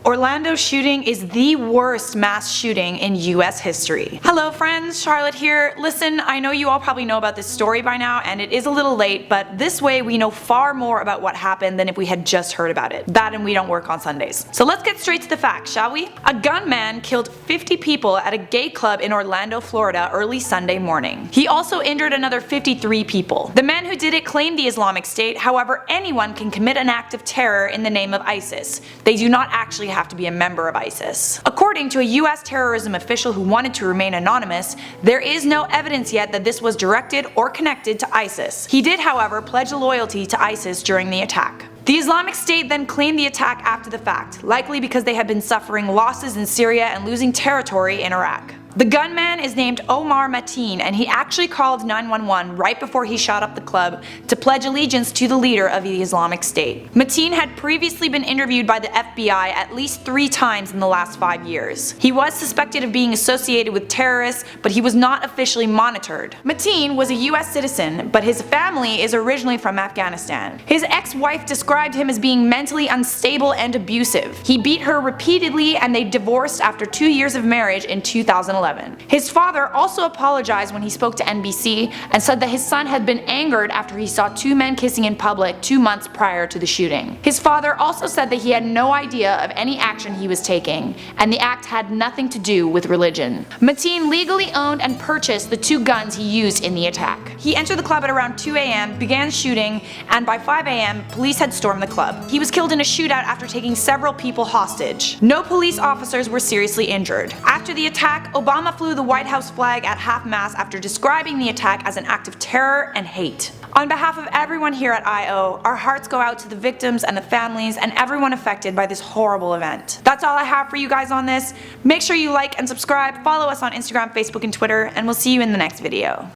Orlando shooting is the worst mass shooting in US history. Hello friends, Charlotte here. Listen, I know you all probably know about this story by now and it is a little late, but this way we know far more about what happened than if we had just heard about it. That and we don't work on Sundays. So let's get straight to the facts, shall we? A gunman killed 50 people at a gay club in Orlando, Florida early Sunday morning. He also injured another 53 people. The man who did it claimed the Islamic State, however anyone can commit an act of terror in the name of ISIS. They do not actually have to be a member of ISIS. According to a US terrorism official who wanted to remain anonymous, there is no evidence yet that this was directed or connected to ISIS. He did, however, pledge loyalty to ISIS during the attack. The Islamic State then claimed the attack after the fact, likely because they had been suffering losses in Syria and losing territory in Iraq. The gunman is named Omar Mateen and he actually called 911 right before he shot up the club to pledge allegiance to the leader of the Islamic State. Mateen had previously been interviewed by the FBI at least 3 times in the last 5 years. He was suspected of being associated with terrorists, but he was not officially monitored. Mateen was a US citizen, but his family is originally from Afghanistan. His ex-wife described him as being mentally unstable and abusive. He beat her repeatedly and they divorced after 2 years of marriage in 2011. His father also apologized when he spoke to NBC and said that his son had been angered after he saw 2 men kissing in public 2 months prior to the shooting. His father also said that he had no idea of any action he was taking, and the act had nothing to do with religion. Mateen legally owned and purchased the 2 guns he used in the attack. He entered the club at around 2 a.m., began shooting, and by 5 a.m. police had stormed the club. He was killed in a shootout after taking several people hostage. No police officers were seriously injured. After the attack, Obama flew the White House flag at half-mast after describing the attack as an act of terror and hate. On behalf of everyone here at IO, our hearts go out to the victims and the families and everyone affected by this horrible event. That's all I have for you guys on this. Make sure you like and subscribe, follow us on Instagram, Facebook, and Twitter, and we'll see you in the next video.